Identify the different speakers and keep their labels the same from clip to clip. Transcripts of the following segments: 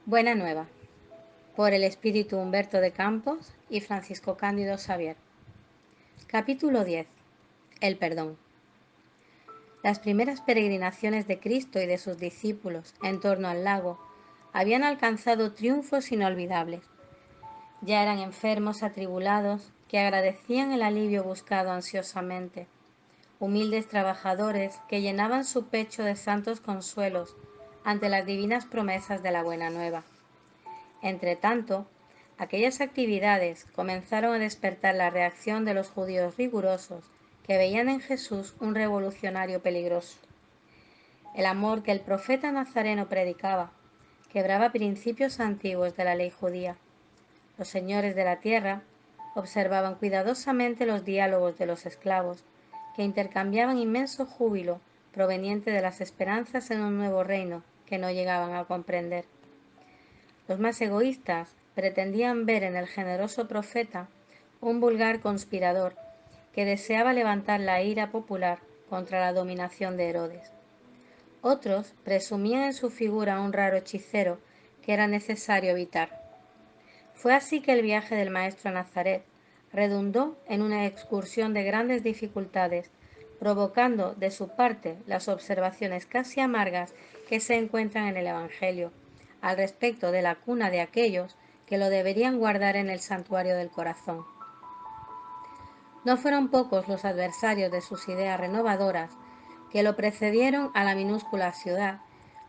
Speaker 1: Buena Nueva, por el espíritu Humberto de Campos y Francisco Cándido Xavier. Capítulo 10. El perdón. Las primeras peregrinaciones de Cristo y de sus discípulos en torno al lago habían alcanzado triunfos inolvidables. Ya eran enfermos atribulados que agradecían el alivio buscado ansiosamente, humildes trabajadores que llenaban su pecho de santos consuelos ante las divinas promesas de la Buena Nueva. Entretanto, aquellas actividades comenzaron a despertar la reacción de los judíos rigurosos que veían en Jesús un revolucionario peligroso. El amor que el profeta nazareno predicaba quebraba principios antiguos de la ley judía. Los señores de la tierra observaban cuidadosamente los diálogos de los esclavos, que intercambiaban inmenso júbilo proveniente de las esperanzas en un nuevo reino que no llegaban a comprender. Los más egoístas pretendían ver en el generoso profeta un vulgar conspirador que deseaba levantar la ira popular contra la dominación de Herodes. Otros presumían en su figura un raro hechicero que era necesario evitar. Fue así que el viaje del maestro a Nazaret redundó en una excursión de grandes dificultades, provocando de su parte las observaciones casi amargas que se encuentran en el Evangelio, al respecto de la cuna de aquellos que lo deberían guardar en el santuario del corazón. No fueron pocos los adversarios de sus ideas renovadoras que lo precedieron a la minúscula ciudad,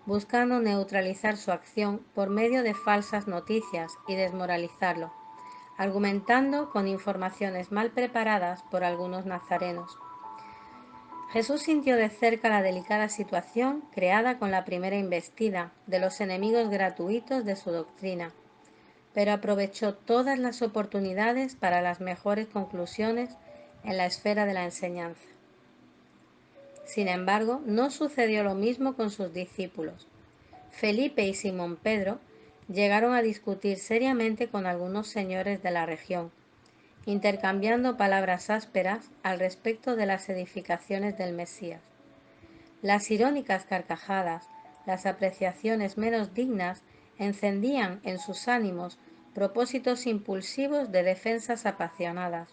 Speaker 1: buscando neutralizar su acción por medio de falsas noticias y desmoralizarlo, argumentando con informaciones mal preparadas por algunos nazarenos. Jesús sintió de cerca la delicada situación creada con la primera embestida de los enemigos gratuitos de su doctrina, pero aprovechó todas las oportunidades para las mejores conclusiones en la esfera de la enseñanza. Sin embargo, no sucedió lo mismo con sus discípulos. Felipe y Simón Pedro llegaron a discutir seriamente con algunos señores de la región, intercambiando palabras ásperas al respecto de las edificaciones del Mesías. Las irónicas carcajadas, las apreciaciones menos dignas encendían en sus ánimos propósitos impulsivos de defensas apasionadas.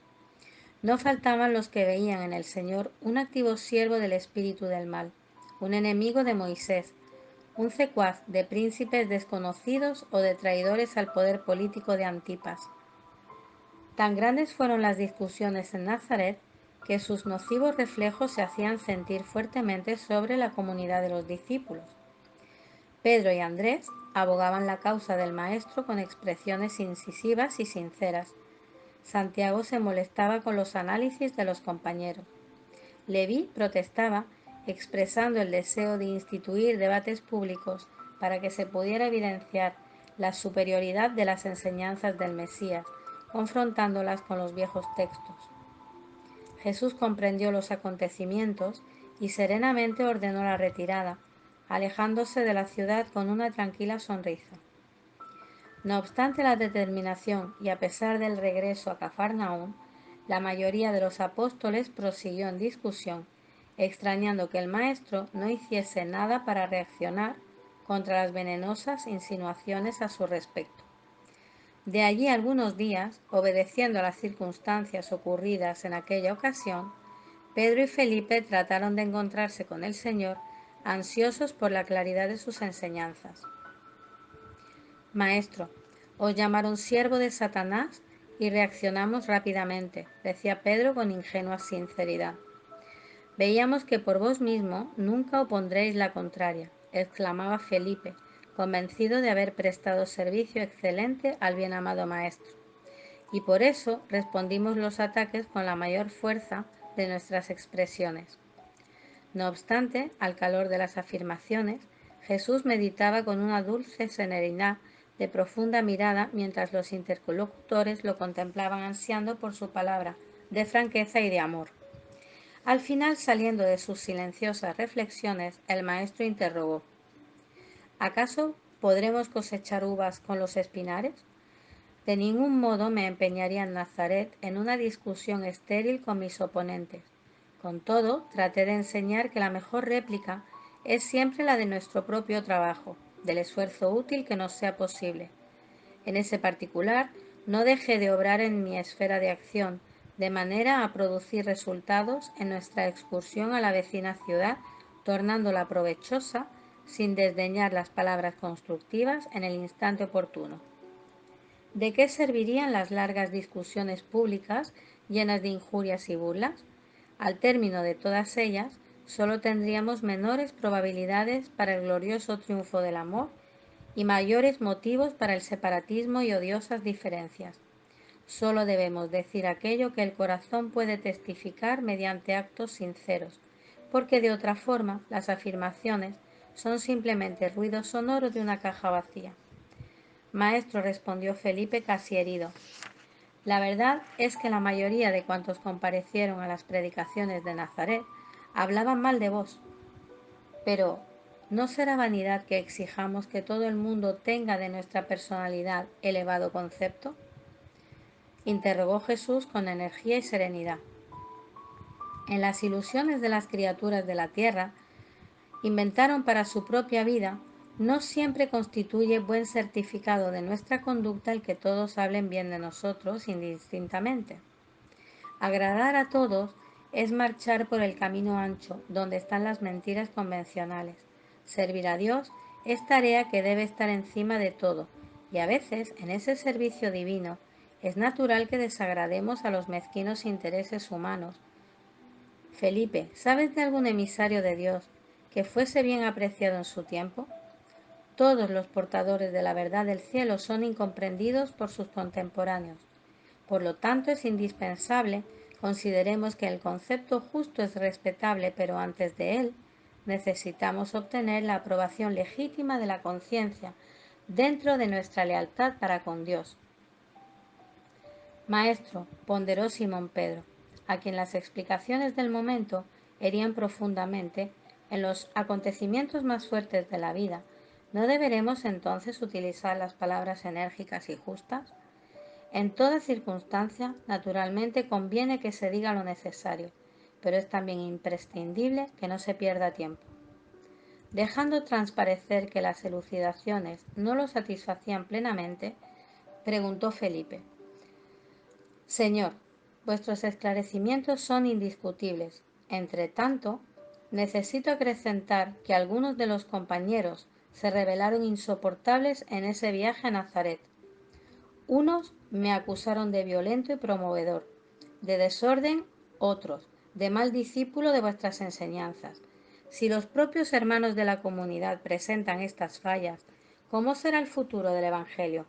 Speaker 1: No faltaban los que veían en el Señor un activo siervo del espíritu del mal, un enemigo de Moisés, un secuaz de príncipes desconocidos o de traidores al poder político de Antipas. Tan grandes fueron las discusiones en Nazaret que sus nocivos reflejos se hacían sentir fuertemente sobre la comunidad de los discípulos. Pedro y Andrés abogaban la causa del Maestro con expresiones incisivas y sinceras. Santiago se molestaba con los análisis de los compañeros. Leví protestaba, expresando el deseo de instituir debates públicos para que se pudiera evidenciar la superioridad de las enseñanzas del Mesías, confrontándolas con los viejos textos. Jesús comprendió los acontecimientos y serenamente ordenó la retirada, alejándose de la ciudad con una tranquila sonrisa. No obstante la determinación y a pesar del regreso a Cafarnaúm, la mayoría de los apóstoles prosiguió en discusión, extrañando que el Maestro no hiciese nada para reaccionar contra las venenosas insinuaciones a su respecto. De allí algunos días, obedeciendo a las circunstancias ocurridas en aquella ocasión, Pedro y Felipe trataron de encontrarse con el Señor, ansiosos por la claridad de sus enseñanzas. Maestro, os llamaron siervo de Satanás y reaccionamos rápidamente, decía Pedro con ingenua sinceridad. Veíamos que por vos mismo nunca opondréis la contraria, exclamaba Felipe, convencido de haber prestado servicio excelente al bien amado Maestro. Y por eso respondimos los ataques con la mayor fuerza de nuestras expresiones. No obstante, al calor de las afirmaciones, Jesús meditaba con una dulce serenidad de profunda mirada mientras los interlocutores lo contemplaban ansiando por su palabra de franqueza y de amor. Al final, saliendo de sus silenciosas reflexiones, el maestro interrogó: ¿acaso podremos cosechar uvas con los espinares? De ningún modo me empeñaría en Nazaret en una discusión estéril con mis oponentes. Con todo, traté de enseñar que la mejor réplica es siempre la de nuestro propio trabajo. del esfuerzo útil que nos sea posible. En ese particular, no deje de obrar en mi esfera de acción, de manera a producir resultados en nuestra excursión a la vecina ciudad, tornándola provechosa, sin desdeñar las palabras constructivas en el instante oportuno. ¿De qué servirían las largas discusiones públicas llenas de injurias y burlas? Al término de todas ellas, solo tendríamos menores probabilidades para el glorioso triunfo del amor y mayores motivos para el separatismo y odiosas diferencias. Solo debemos decir aquello que el corazón puede testificar mediante actos sinceros, porque de otra forma las afirmaciones son simplemente ruido sonoro de una caja vacía. Maestro, respondió Felipe casi herido, la verdad es que la mayoría de cuantos comparecieron a las predicaciones de Nazaret hablaban mal de vos. Pero, ¿no será vanidad que exijamos que todo el mundo tenga de nuestra personalidad elevado concepto? Interrogó Jesús con energía y serenidad. En las ilusiones de las criaturas de la tierra, inventaron para su propia vida, no siempre constituye buen certificado de nuestra conducta el que todos hablen bien de nosotros indistintamente. Agradar a todos es marchar por el camino ancho donde están las mentiras convencionales. Servir a Dios es tarea que debe estar encima de todo, y a veces en ese servicio divino es natural que desagrademos a los mezquinos intereses humanos. Felipe, ¿sabes de algún emisario de Dios que fuese bien apreciado en su tiempo? Todos los portadores de la verdad del cielo son incomprendidos por sus contemporáneos. Por lo tanto, es indispensable consideremos que el concepto justo es respetable, pero antes de él necesitamos obtener la aprobación legítima de la conciencia dentro de nuestra lealtad para con Dios. Maestro, ponderó Simón Pedro, a quien las explicaciones del momento herían profundamente en los acontecimientos más fuertes de la vida, ¿no deberemos entonces utilizar las palabras enérgicas y justas? En toda circunstancia, naturalmente, conviene que se diga lo necesario, pero es también imprescindible que no se pierda tiempo. Dejando transparecer que las elucidaciones no lo satisfacían plenamente, preguntó Felipe: Señor, vuestros esclarecimientos son indiscutibles. Entre tanto, necesito acrecentar que algunos de los compañeros se revelaron insoportables en ese viaje a Nazaret. Unos me acusaron de violento y promovedor, de desorden otros, de mal discípulo de vuestras enseñanzas. Si los propios hermanos de la comunidad presentan estas fallas, ¿cómo será el futuro del Evangelio?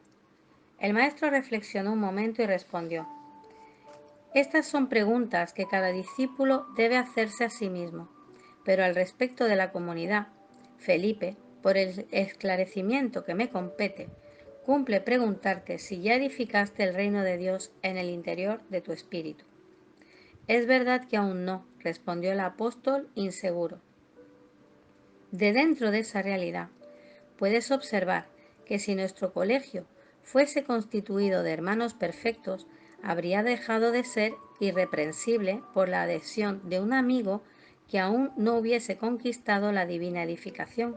Speaker 1: El maestro reflexionó un momento y respondió: Estas son preguntas que cada discípulo debe hacerse a sí mismo, pero al respecto de la comunidad, Felipe, por el esclarecimiento que me compete, cumple preguntarte si ya edificaste el reino de Dios en el interior de tu espíritu. Es verdad que aún no, respondió el apóstol inseguro. De dentro de esa realidad, puedes observar que si nuestro colegio fuese constituido de hermanos perfectos, habría dejado de ser irreprensible por la adhesión de un amigo que aún no hubiese conquistado la divina edificación.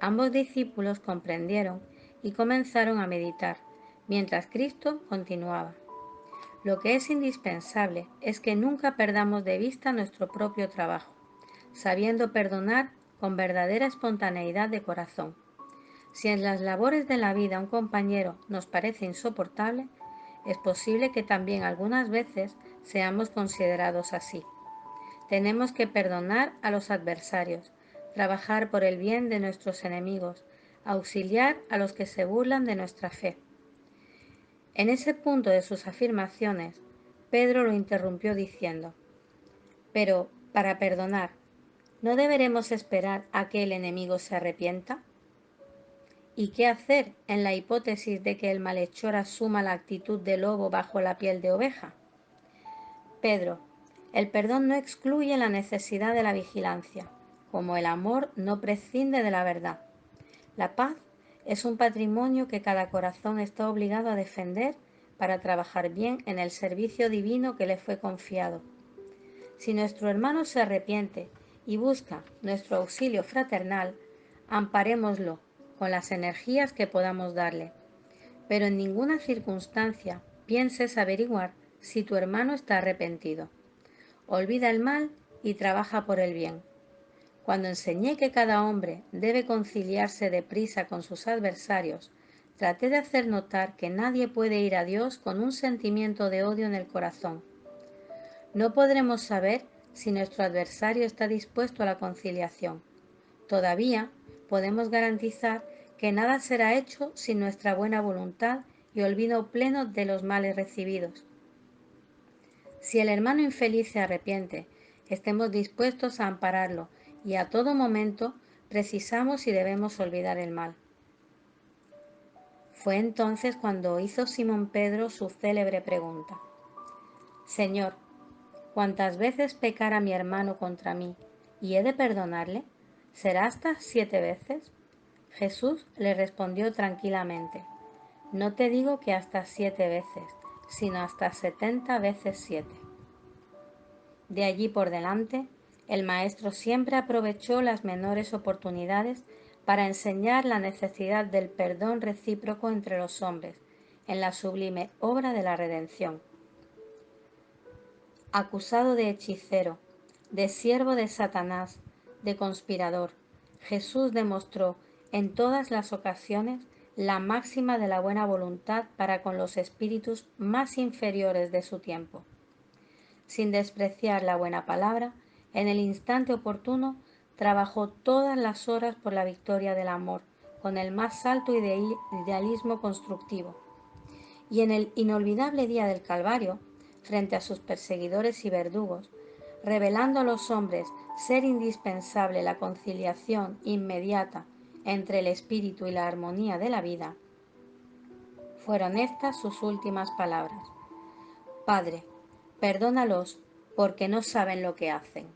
Speaker 1: Ambos discípulos comprendieron y comenzaron a meditar, mientras Cristo continuaba. Lo que es indispensable es que nunca perdamos de vista nuestro propio trabajo, sabiendo perdonar con verdadera espontaneidad de corazón. Si en las labores de la vida un compañero nos parece insoportable, es posible que también algunas veces seamos considerados así. Tenemos que perdonar a los adversarios, trabajar por el bien de nuestros enemigos, auxiliar a los que se burlan de nuestra fe. En ese punto de sus afirmaciones, Pedro lo interrumpió diciendo: Pero, para perdonar, ¿no deberemos esperar a que el enemigo se arrepienta? ¿Y qué hacer en la hipótesis de que el malhechor asuma la actitud de lobo bajo la piel de oveja? Pedro, el perdón no excluye la necesidad de la vigilancia, como el amor no prescinde de la verdad. La paz es un patrimonio que cada corazón está obligado a defender para trabajar bien en el servicio divino que le fue confiado. Si nuestro hermano se arrepiente y busca nuestro auxilio fraternal, amparémoslo con las energías que podamos darle, pero en ninguna circunstancia pienses averiguar si tu hermano está arrepentido. Olvida el mal y trabaja por el bien. Cuando enseñé que cada hombre debe conciliarse deprisa con sus adversarios, traté de hacer notar que nadie puede ir a Dios con un sentimiento de odio en el corazón. No podremos saber si nuestro adversario está dispuesto a la conciliación. Todavía podemos garantizar que nada será hecho sin nuestra buena voluntad y olvido pleno de los males recibidos. Si el hermano infeliz se arrepiente, estemos dispuestos a ampararlo y a todo momento precisamos y debemos olvidar el mal. Fue entonces cuando hizo Simón Pedro su célebre pregunta: Señor, ¿cuántas veces pecara mi hermano contra mí y he de perdonarle? ¿Será hasta 7 veces? Jesús le respondió tranquilamente: No te digo que hasta 7 veces, sino hasta 70 veces 7. De allí por delante, el Maestro siempre aprovechó las menores oportunidades para enseñar la necesidad del perdón recíproco entre los hombres, en la sublime obra de la redención. Acusado de hechicero, de siervo de Satanás, de conspirador, Jesús demostró en todas las ocasiones la máxima de la buena voluntad para con los espíritus más inferiores de su tiempo. Sin despreciar la buena palabra, en el instante oportuno trabajó todas las horas por la victoria del amor, con el más alto idealismo constructivo. Y en el inolvidable día del Calvario, frente a sus perseguidores y verdugos, revelando a los hombres ser indispensable la conciliación inmediata entre el espíritu y la armonía de la vida, fueron estas sus últimas palabras: Padre, perdónalos porque no saben lo que hacen.